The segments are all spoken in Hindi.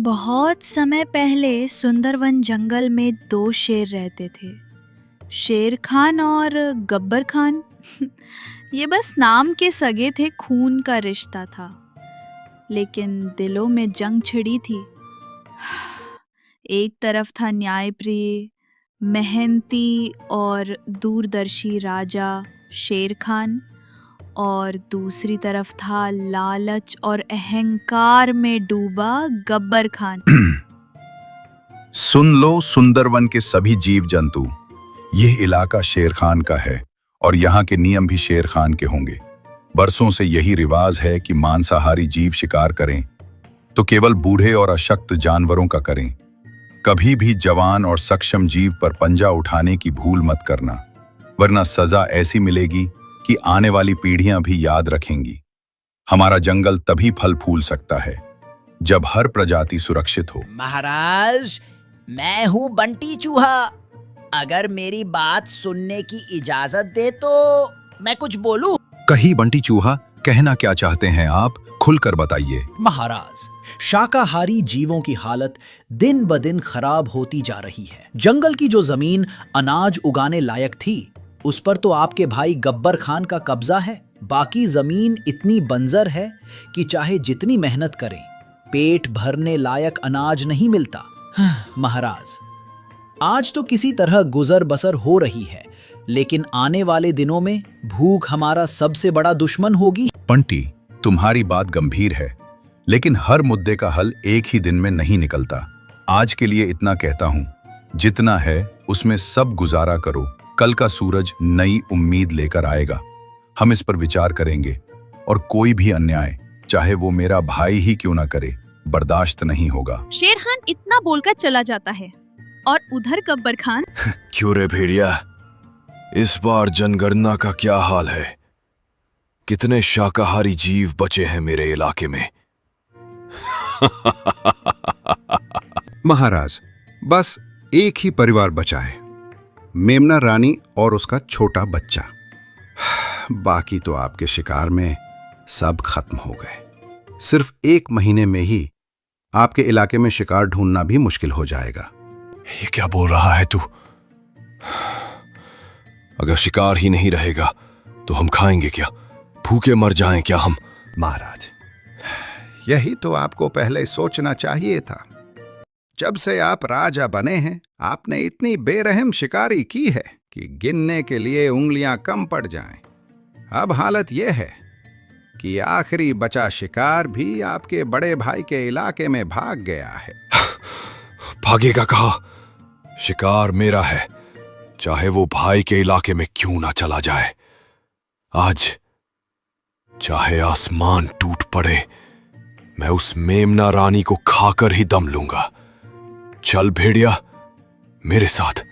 बहुत समय पहले सुंदरवन जंगल में दो शेर रहते थे। शेर खान और गब्बर खान। ये बस नाम के सगे थे, खून का रिश्ता था, लेकिन दिलों में जंग छिड़ी थी। एक तरफ था न्यायप्रिय, मेहनती और दूरदर्शी राजा शेर खान, और दूसरी तरफ था लालच और अहंकार में डूबा गब्बर खान। सुन लो सुंदरवन के सभी जीव जंतु, यह इलाका शेर खान का है और यहाँ के नियम भी शेर खान के होंगे। बरसों से यही रिवाज है कि मांसाहारी जीव शिकार करें तो केवल बूढ़े और अशक्त जानवरों का करें। कभी भी जवान और सक्षम जीव पर पंजा उठाने की भूल मत करना, वरना सजा ऐसी मिलेगी कि आने वाली पीढ़ियां भी याद रखेंगी। हमारा जंगल तभी फल फूल सकता है जब हर प्रजाति सुरक्षित हो। महाराज, मैं हूँ बंटी चूहा। अगर मेरी बात सुनने की इजाजत दे तो मैं कुछ बोलूं। कही बंटी चूहा, कहना क्या चाहते हैं आप, खुलकर बताइए। महाराज, शाकाहारी जीवों की हालत दिन ब दिन खराब होती जा रही है। जंगल की जो जमीन अनाज उगाने लायक थी, उस पर तो आपके भाई गब्बर खान का कब्जा है। बाकी जमीन इतनी बंजर है कि चाहे जितनी मेहनत करें, पेट भरने लायक अनाज नहीं मिलता। महाराज, आज तो किसी तरह गुजर बसर हो रही है, लेकिन आने वाले दिनों में भूख हमारा सबसे बड़ा दुश्मन होगी। बंटी, तुम्हारी बात गंभीर है, लेकिन हर मुद्दे का हल एक ही दिन में नहीं निकलता। आज के लिए इतना कहता हूं, जितना है उसमें सब गुजारा करो। कल का सूरज नई उम्मीद लेकर आएगा। हम इस पर विचार करेंगे और कोई भी अन्याय, चाहे वो मेरा भाई ही क्यों ना करे, बर्दाश्त नहीं होगा। शेर खान इतना बोलकर चला जाता है और उधर गब्बर खान। क्यों रे भेड़िया, इस बार जनगणना का क्या हाल है? कितने शाकाहारी जीव बचे हैं मेरे इलाके में? महाराज, बस एक ही परिवार बचा है, मेमना रानी और उसका छोटा बच्चा। बाकी तो आपके शिकार में सब खत्म हो गए। सिर्फ 1 महीने में ही आपके इलाके में शिकार ढूंढना भी मुश्किल हो जाएगा। ये क्या बोल रहा है तू? अगर शिकार ही नहीं रहेगा तो हम खाएंगे क्या? भूखे मर जाएं क्या हम? महाराज, यही तो आपको पहले सोचना चाहिए था। जब से आप राजा बने हैं, आपने इतनी बेरहम शिकारी की है कि गिनने के लिए उंगलियां कम पड़ जाएं। अब हालत यह है कि आखिरी बचा शिकार भी आपके बड़े भाई के इलाके में भाग गया है। भागेगा कहाँ? शिकार मेरा है, चाहे वो भाई के इलाके में क्यों ना चला जाए। आज चाहे आसमान टूट पड़े, मैं उस मेमना रानी को खाकर ही दम लूंगा। चल भेड़िया, मेरे साथ।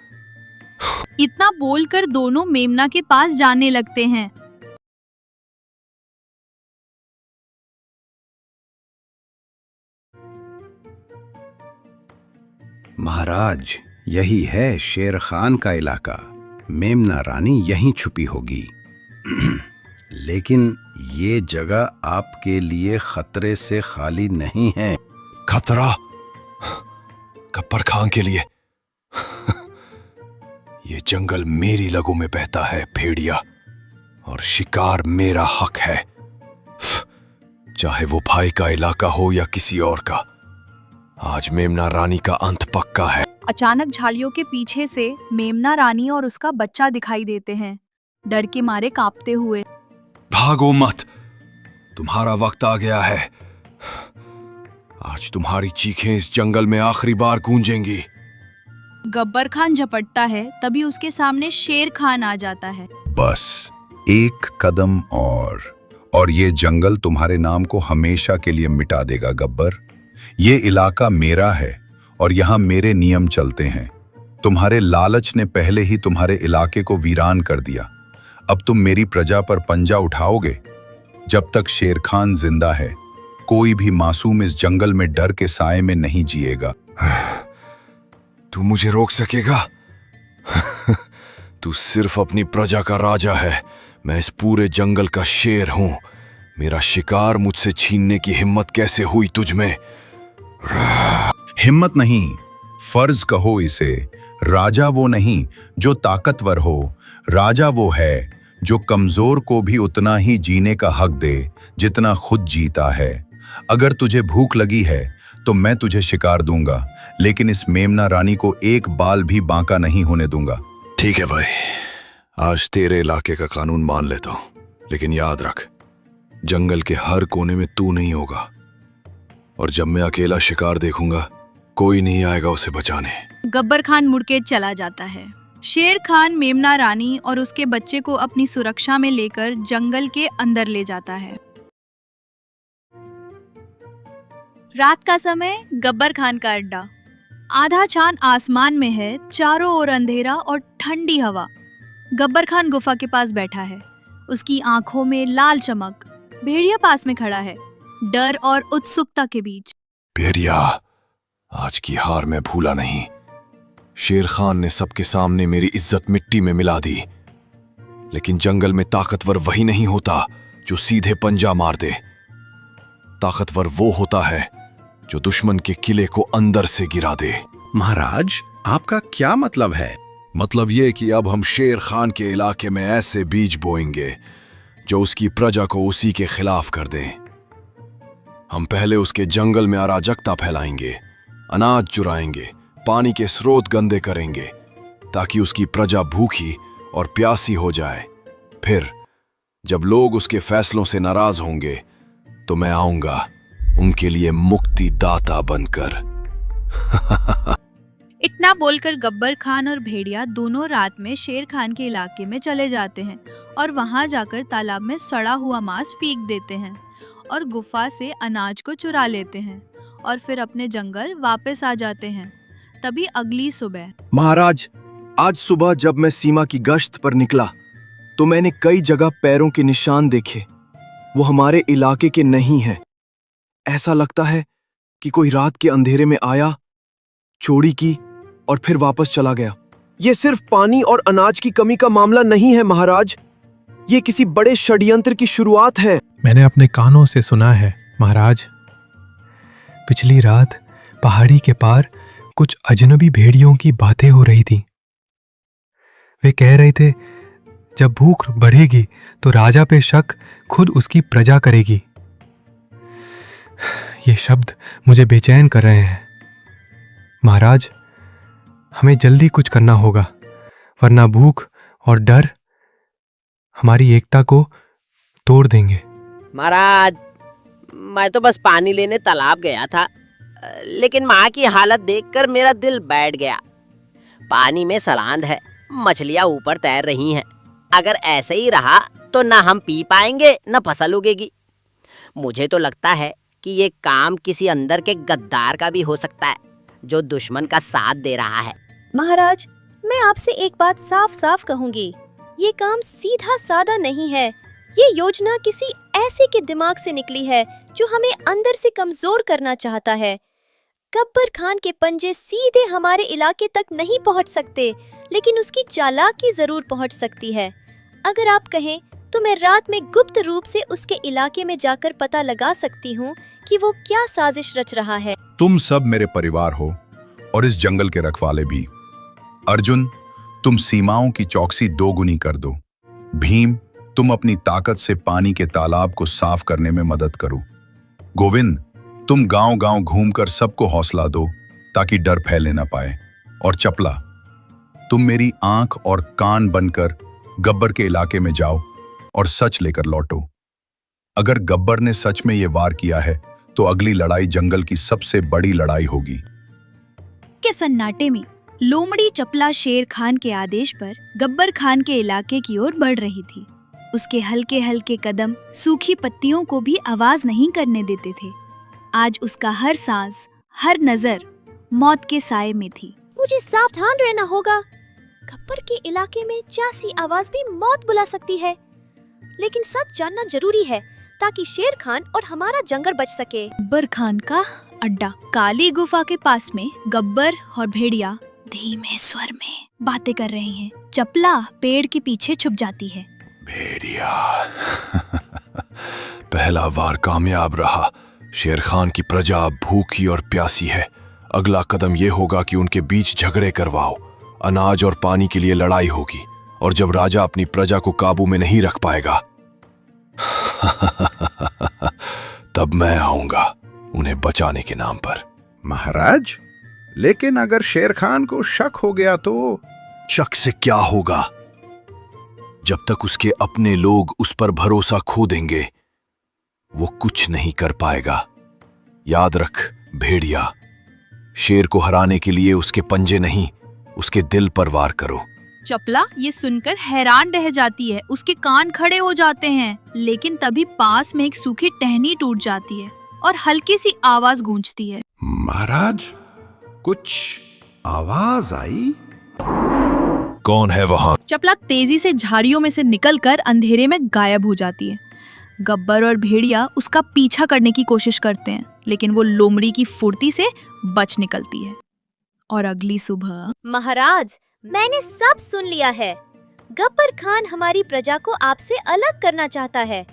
इतना बोलकर दोनों मेमना के पास जाने लगते हैं। महाराज, यही है शेर खान का इलाका। मेमना रानी यहीं छुपी होगी। लेकिन ये जगह आपके लिए खतरे से खाली नहीं है। खतरा? गब्बर खान के लिए? ये जंगल मेरी लगों में बहता है भेड़िया, और शिकार मेरा हक है, चाहे वो भाई का इलाका हो या किसी और का। आज मेमना रानी का अंत पक्का है। अचानक झाड़ियों के पीछे से मेमना रानी और उसका बच्चा दिखाई देते हैं, डर के मारे कांपते हुए। भागो मत, तुम्हारा वक्त आ गया है। आज तुम्हारी चीखें इस जंगल में आखिरी बार गूंजेंगी। गब्बर खान झपटता है, तभी उसके सामने शेर खान आ जाता है। बस एक कदम और ये जंगल तुम्हारे नाम को हमेशा के लिए मिटा देगा गब्बर। ये इलाका मेरा है और यहाँ मेरे नियम चलते हैं। तुम्हारे लालच ने पहले ही तुम्हारे इलाके को वीरान कर दिया। अब तुम मेरी प्रजा पर पंजा उठाओगे। जब तक शेर खान जिंदा है, कोई भी मासूम इस जंगल में डर के साए में नहीं जिएगा। तू मुझे रोक सकेगा? तू सिर्फ अपनी प्रजा का राजा है, मैं इस पूरे जंगल का शेर हूं। मेरा शिकार मुझसे छीनने की हिम्मत कैसे हुई तुझ में? हिम्मत नहीं, फर्ज कहो इसे। राजा वो नहीं जो ताकतवर हो, राजा वो है जो कमजोर को भी उतना ही जीने का हक दे जितना खुद जीता है। अगर तुझे भूख लगी है तो मैं तुझे शिकार दूंगा, लेकिन इस मेमना रानी को एक बाल भी बांका नहीं होने दूंगा। ठीक है भाई, आज तेरे इलाके का कानून मान लेता हूं, लेकिन याद रख, जंगल के हर कोने में तू नहीं होगा, और जब मैं अकेला शिकार देखूंगा कोई नहीं आएगा उसे बचाने। गब्बर खान मुड़ के चला जाता है। शेर खान मेमना रानी और उसके बच्चे को अपनी सुरक्षा में लेकर जंगल के अंदर ले जाता है। रात का समय, गब्बर खान का अड्डा। आधा चांद आसमान में है, चारों ओर अंधेरा और ठंडी हवा। गब्बर खान गुफा के पास बैठा है, उसकी आंखों में लाल चमक। भेड़िया पास में खड़ा है, डर और उत्सुकता के बीच। भेड़िया, आज की हार मैं भूला नहीं। शेर खान ने सबके सामने मेरी इज्जत मिट्टी में मिला दी, लेकिन जंगल में ताकतवर वही नहीं होता जो सीधे पंजा मार दे। ताकतवर वो होता है जो दुश्मन के किले को अंदर से गिरा दे। महाराज, आपका क्या मतलब है? मतलब ये कि अब हम शेर खान के इलाके में ऐसे बीज बोएंगे जो उसकी प्रजा को उसी के खिलाफ कर दें। हम पहले उसके जंगल में अराजकता फैलाएंगे, अनाज चुराएंगे, पानी के स्रोत गंदे करेंगे, ताकि उसकी प्रजा भूखी और प्यासी हो जाए। फिर जब लोग उसके फैसलों से नाराज होंगे तो मैं आऊंगा उनके लिए मुक्तिदाता बनकर। इतना बोलकर गब्बर खान और भेड़िया दोनों रात में शेर खान के इलाके में चले जाते हैं और वहां जाकर तालाब में सड़ा हुआ मांस फेंक देते हैं और गुफा से अनाज को चुरा लेते हैं और फिर अपने जंगल वापस आ जाते हैं। तभी अगली सुबह। महाराज, आज सुबह जब मैं सीमा की गश्त पर निकला तो मैंने कई जगह पैरों के निशान देखे। वो हमारे इलाके के नहीं हैं। ऐसा लगता है कि कोई रात के अंधेरे में आया, चोरी की और फिर वापस चला गया। ये सिर्फ पानी और अनाज की कमी का मामला नहीं है महाराज, ये किसी बड़े षड्यंत्र की शुरुआत है। मैंने अपने कानों से सुना है महाराज। पिछली रात पहाड़ी के पार कुछ अजनबी भेड़ियों की बातें हो रही थी। वे कह रहे थे जब भूख बढ़ेगी तो राजा पे शक खुद उसकी प्रजा करेगी। ये शब्द मुझे बेचैन कर रहे हैं। महाराज, हमें जल्दी कुछ करना होगा, वरना भूख और डर हमारी एकता को तोड़ देंगे। महाराज, मैं तो बस पानी लेने तालाब गया था, लेकिन माँ की हालत देखकर मेरा दिल बैठ गया। पानी में सलांद है, मछलियाँ ऊपर तैर रही हैं। अगर ऐसे ही रहा तो ना हम पी पाएंगे न फसल उगेगी। मुझे तो लगता है कि ये काम किसी अंदर के गद्दार का भी हो सकता है जो दुश्मन का साथ दे रहा है। महाराज, मैं आपसे एक बात साफ साफ कहूंगी, ये काम सीधा साधा नहीं है। ये योजना किसी ऐसे के दिमाग से निकली है जो हमें अंदर से कमजोर करना चाहता है। गब्बर खान के पंजे सीधे हमारे इलाके तक नहीं पहुंच सकते, लेकिन उसकी चालाकी जरूर पहुंच सकती है। अगर आप कहें तो मैं रात में गुप्त रूप से उसके इलाके में जाकर पता लगा सकती हूँ कि वो क्या साजिश रच रहा है। तुम सब मेरे परिवार हो और इस जंगल के रखवाले भी। अर्जुन, तुम सीमाओं की चौकसी दोगुनी कर दो। भीम, तुम अपनी ताकत से पानी के तालाब को साफ करने में मदद करो। गोविंद, तुम गांव-गांव घूमकर सबको हौसला दो ताकि डर फैले ना पाए। और चपला, तुम मेरी आंख और कान बनकर गब्बर के इलाके में जाओ और सच लेकर लौटो। अगर गब्बर ने सच में ये वार किया है तो अगली लड़ाई जंगल की सबसे बड़ी लड़ाई होगी। के सन्नाटे में लोमड़ी चपला शेर खान के आदेश पर गब्बर खान के इलाके की ओर बढ़ रही थी। उसके हल्के हल्के कदम सूखी पत्तियों को भी आवाज नहीं करने देते थे। आज उसका हर सांस, हर नजर मौत के साए में थी। मुझे सावधान रहना होगा। गब्बर के इलाके में जैसी आवाज भी मौत बुला सकती है, लेकिन सच जानना जरूरी है ताकि शेर खान और हमारा जंगल बच सके। गब्बर खान का अड्डा। काली गुफा के पास में गब्बर और भेड़िया धीमे स्वर में बातें कर रहे हैं। चपला पेड़ के पीछे छुप जाती है। भेड़िया, पहला वार कामयाब रहा, शेर खान की प्रजा अब भूखी और प्यासी है। अगला कदम यह होगा कि उनके बीच झगड़े करवाओ। अनाज और पानी के लिए लड़ाई होगी, और जब राजा अपनी प्रजा को काबू में नहीं रख पाएगा तब मैं आऊंगा उन्हें बचाने के नाम पर। महाराज, लेकिन अगर शेर खान को शक हो गया तो? शक से क्या होगा? जब तक उसके अपने लोग उस पर भरोसा खो देंगे, वो कुछ नहीं कर पाएगा। याद रख भेड़िया, शेर को हराने के लिए उसके पंजे नहीं, उसके दिल पर वार करो। चपला ये सुनकर हैरान रह जाती है। उसके कान खड़े हो जाते हैं, लेकिन तभी पास में एक सूखी टहनी टूट जाती है और हल्की सी आवाज गूंजती है। महाराज, कुछ आवाज आई। कौन है वहां? चपला तेजी से झाड़ियों में से निकलकर अंधेरे में गायब हो जाती है। गब्बर और भेड़िया उसका पीछा करने की कोशिश करते हैं, लेकिन वो लोमड़ी की फुर्ती से बच निकलती है। और अगली सुबह। महाराज, मैंने सब सुन लिया है। गब्बर खान हमारी प्रजा को आपसे अलग करना चाहता है।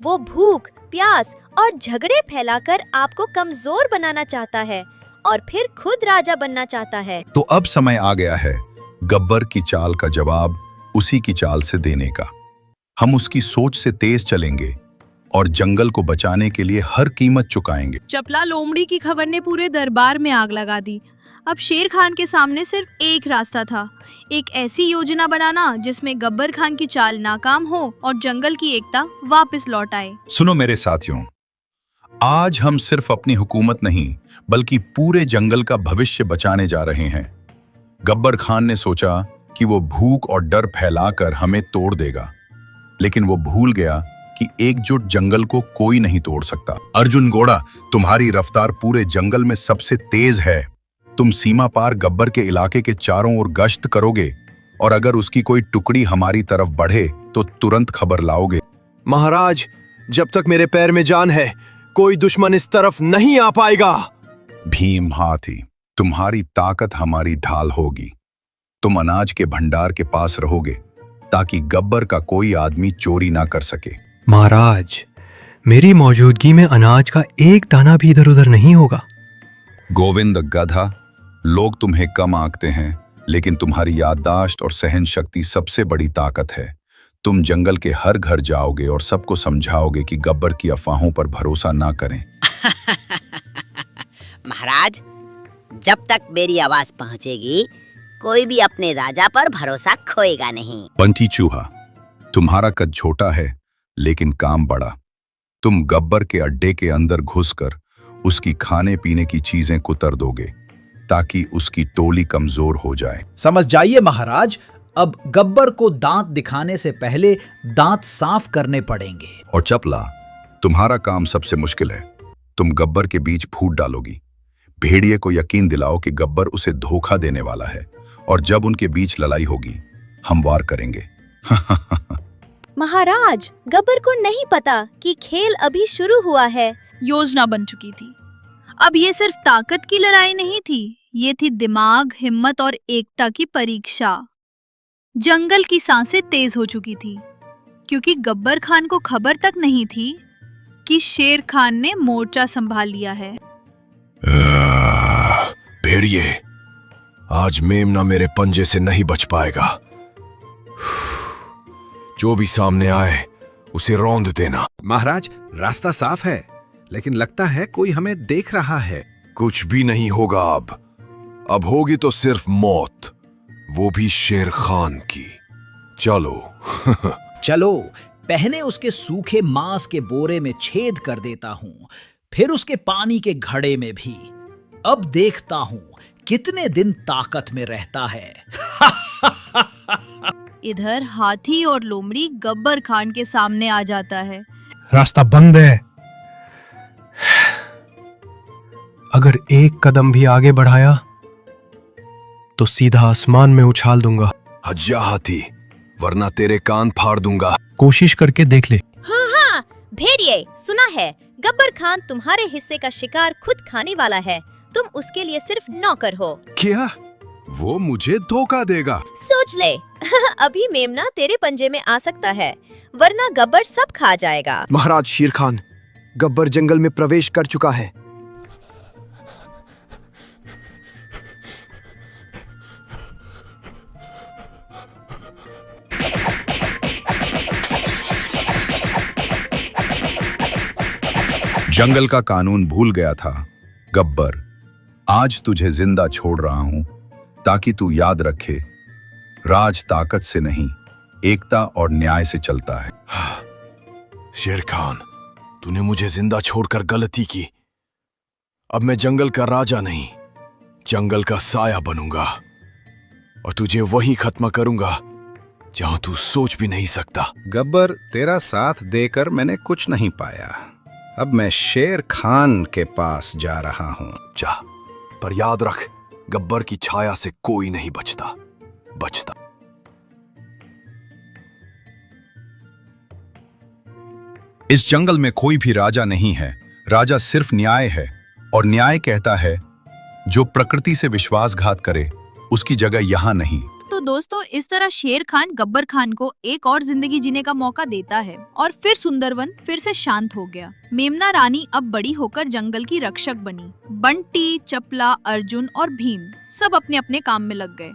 वो भूख, प्यास और झगड़े फैलाकर आपको कमजोर बनाना चाहता है और फिर खुद राजा बनना चाहता है। तो अब समय आ गया है गब्बर की चाल का जवाब उसी की चाल से देने का। हम उसकी सोच से तेज चलेंगे और जंगल को बचाने के लिए हर कीमत चुकाएंगे। चपला लोमड़ी की खबर ने पूरे दरबार में आग लगा दी। अब शेर खान के सामने सिर्फ एक रास्ता था, एक ऐसी योजना बनाना जिसमें गब्बर खान की चाल नाकाम हो और जंगल की एकता वापस लौट आए। सुनो मेरे साथियों, आज हम सिर्फ अपनी हुकूमत नहीं बल्कि पूरे जंगल का भविष्य बचाने जा रहे हैं। गब्बर खान ने सोचा कि वो भूख और डर फैलाकर हमें तोड़ देगा, लेकिन वो भूल गया कि एकजुट जंगल को कोई नहीं तोड़ सकता। अर्जुन घोड़ा, तुम्हारी रफ्तार पूरे जंगल में सबसे तेज है। तुम सीमा पार गब्बर के इलाके के चारों ओर गश्त करोगे और अगर उसकी कोई टुकड़ी हमारी तरफ बढ़े तो तुरंत खबर लाओगे। महाराज, जब तक मेरे पैर में जान है, कोई दुश्मन इस तरफ नहीं आ पाएगा। भीम हाथी, तुम्हारी ताकत हमारी ढाल होगी। तुम अनाज के भंडार के पास रहोगे ताकि गब्बर का कोई आदमी चोरी ना कर सके। महाराज, मेरी मौजूदगी में अनाज का एक दाना भी इधर उधर नहीं होगा। गोविंद गधा, लोग तुम्हें कम आंकते हैं, लेकिन तुम्हारी याददाश्त और सहन शक्ति सबसे बड़ी ताकत है। तुम जंगल के हर घर जाओगे और सबको समझाओगे कि गब्बर की अफवाहों पर भरोसा ना करें। महाराज, जब तक मेरी आवाज पहुंचेगी, कोई भी अपने राजा पर भरोसा खोएगा नहीं। बंटी चूहा, तुम्हारा कद छोटा है लेकिन काम बड़ा। तुम गब्बर के अड्डे के अंदर घुसकर उसकी खाने पीने की चीजें कुतर दोगे ताकि उसकी टोली कमजोर हो जाए। समझ जाइए महाराज, अब गब्बर को दांत दिखाने से पहले दांत साफ करने पड़ेंगे। और चपला, तुम्हारा काम सबसे मुश्किल है। तुम गब्बर के बीच फूट डालोगी। भेड़िए को यकीन दिलाओ कि गब्बर उसे धोखा देने वाला है और जब उनके बीच लड़ाई होगी हम वार करेंगे। महाराज, गब्बर को नहीं पता कि खेल अभी शुरू हुआ है। योजना बन चुकी थी। अब ये सिर्फ ताकत की लड़ाई नहीं थी, ये थी दिमाग, हिम्मत और एकता की परीक्षा। जंगल की सांसें तेज हो चुकी थी, क्योंकि गब्बर खान को खबर तक नहीं थी कि शेर खान ने मोर्चा संभाल लिया है। भेड़िए, आज मेमना मेरे पंजे से नहीं बच पाएगा। जो भी सामने आए उसे रौंद देना। महाराज, रास्ता साफ है, लेकिन लगता है कोई हमें देख रहा है। कुछ भी नहीं होगा अब होगी तो सिर्फ मौत, वो भी शेर खान की। चलो। चलो, पहले उसके सूखे मांस के बोरे में छेद कर देता हूं, फिर उसके पानी के घड़े में भी। अब देखता हूं कितने दिन ताकत में रहता है। इधर हाथी और लोमड़ी गब्बर खान के सामने आ जाता है। रास्ता बंद है। अगर एक कदम भी आगे बढ़ाया तो सीधा आसमान में उछाल दूंगा। हज्जा हाथी, वरना तेरे कान फाड़ दूंगा। कोशिश करके देख ले। हाँ, भेड़िए, सुना है गब्बर खान तुम्हारे हिस्से का शिकार खुद खाने वाला है। तुम उसके लिए सिर्फ नौकर हो। क्या वो मुझे धोखा देगा? सोच ले। अभी मेमना तेरे पंजे में आ सकता है, वरना गब्बर सब खा जाएगा। महाराज शेर खान, गब्बर जंगल में प्रवेश कर चुका है। जंगल का कानून भूल गया था। गब्बर, आज तुझे जिंदा छोड़ रहा हूं ताकि तू याद रखे, राज ताकत से नहीं, एकता और न्याय से चलता है। शेर खान, तूने मुझे जिंदा छोड़कर गलती की। अब मैं जंगल का राजा नहीं, जंगल का साया बनूंगा और तुझे वहीं खत्म करूंगा जहां तू सोच भी नहीं सकता। गब्बर, तेरा साथ देकर मैंने कुछ नहीं पाया। अब मैं शेर खान के पास जा रहा हूं। जा, पर याद रख, गब्बर की छाया से कोई नहीं बचता। इस जंगल में कोई भी राजा नहीं है, राजा सिर्फ न्याय है। और न्याय कहता है, जो प्रकृति से विश्वासघात करे उसकी जगह यहां नहीं। तो दोस्तों, इस तरह शेर खान गब्बर खान को एक और जिंदगी जीने का मौका देता है और फिर सुंदरवन फिर से शांत हो गया। मेमना रानी अब बड़ी होकर जंगल की रक्षक बनी। बंटी, चपला, अर्जुन और भीम सब अपने अपने काम में लग गए।